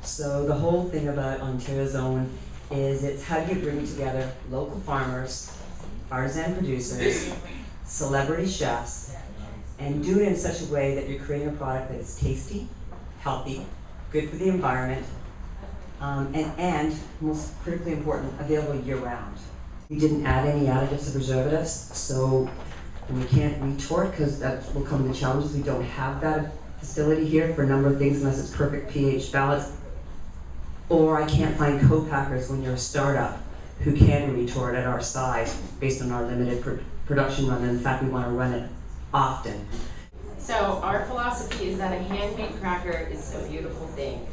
So the whole thing about Ontario Zone is it's how do you bring together local farmers, artisan producers, celebrity chefs, and do it in such a way that you're creating a product that is tasty, healthy, good for the environment, and most critically important, available year-round. We didn't add any additives or preservatives, so we can't retort because that will come with the challenges. We don't have that facility here for a number of things unless it's perfect pH balance. Or I can't find co-packers when you're a startup who can retort at our size based on our limited production run, and in fact we want to run it often. So our philosophy is that a handmade cracker is a beautiful thing.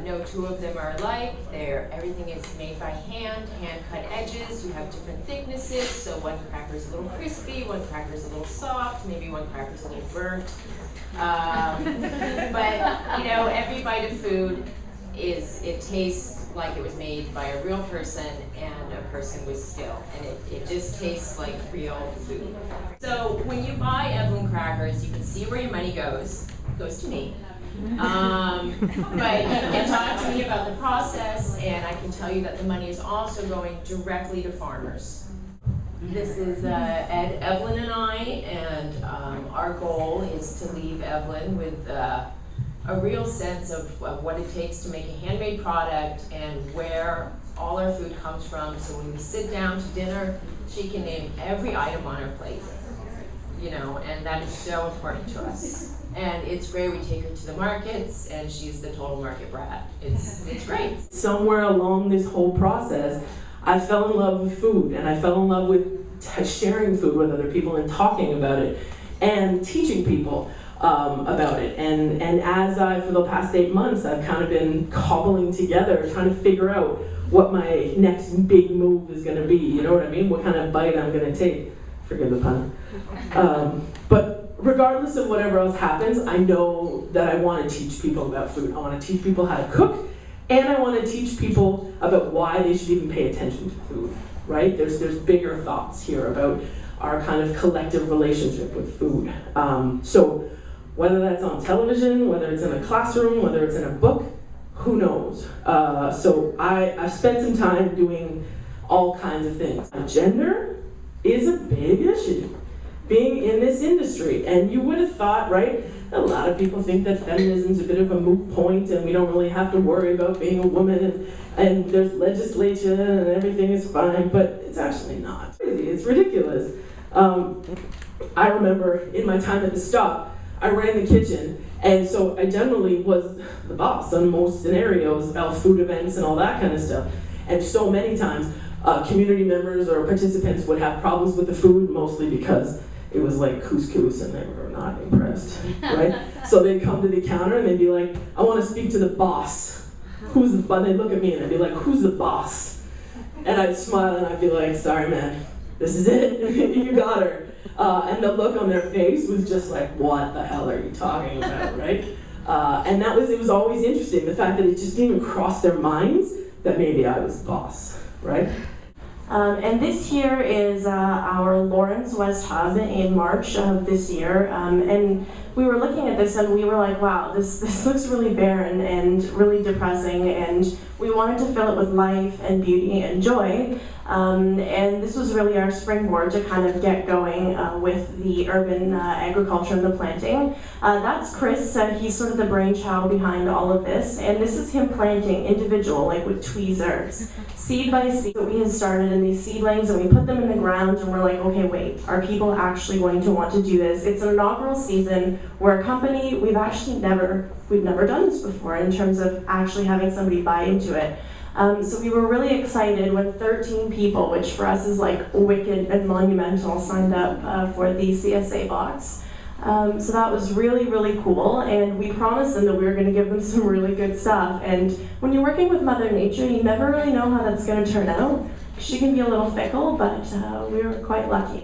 No two of them are alike. Everything is made by hand cut edges. You have different thicknesses, so one cracker is a little crispy, one cracker is a little soft, maybe one cracker is a little burnt. But you know, every bite of food it tastes like it was made by a real person and a person with skill, and it just tastes like real food. So when you buy Evelyn crackers, you can see where your money goes to me. But you can talk to me about the process, and I can tell you that the money is also going directly to farmers. This is Ed, Evelyn, and I, and our goal is to leave Evelyn with a real sense of what it takes to make a handmade product and where all our food comes from. So when we sit down to dinner, she can name every item on her plate, you know, and that is so important to us. And it's great, we take her to the markets, and she's the total market brat. It's great. Somewhere along this whole process, I fell in love with food, and I fell in love with sharing food with other people and talking about it and teaching people about it. And as for the past 8 months, I've kind of been cobbling together, trying to figure out what my next big move is going to be. You know what I mean? What kind of bite I'm going to take. Forgive the pun. But regardless of whatever else happens, I know that I want to teach people about food. I want to teach people how to cook, and I want to teach people about why they should even pay attention to food, right? There's bigger thoughts here about our kind of collective relationship with food. So whether that's on television, whether it's in a classroom, whether it's in a book, who knows? So I've spent some time doing all kinds of things. Gender is a big issue. Being in this industry, and you would have thought, right, a lot of people think that feminism's a bit of a moot point and we don't really have to worry about being a woman and there's legislation and everything is fine, but it's actually not. It's ridiculous. I remember in my time at the stop, I ran the kitchen, and so I generally was the boss on most scenarios about food events and all that kind of stuff. And so many times, community members or participants would have problems with the food, mostly because it was like couscous and they were not impressed, right? So they'd come to the counter and they'd be like, I want to speak to the boss. Who's the boss? They'd look at me and I'd be like, who's the boss? And I'd smile and I'd be like, sorry man, this is it, you got her. And the look on their face was just like, what the hell are you talking about, right? And it was always interesting, the fact that it just didn't even cross their minds that maybe I was the boss, right? And this here is our Lawrence West Hub in March of this year, and we were looking at this and we were like, wow, this looks really barren and really depressing, and we wanted to fill it with life and beauty and joy, and this was really our springboard to kind of get going with the urban agriculture and the planting. That's Chris, he's sort of the brainchild behind all of this, and this is him planting individual, like with tweezers, seed by seed. We had started in these seedlings and we put them in the ground and we're like, okay, wait, are people actually going to want to do this? It's an inaugural season. We're a company, we've never done this before in terms of actually having somebody buy into it. So we were really excited when 13 people, which for us is like wicked and monumental, signed up for the CSA box. So that was really, really cool, and we promised them that we were going to give them some really good stuff. And when you're working with Mother Nature, you never really know how that's going to turn out. She can be a little fickle, but we were quite lucky.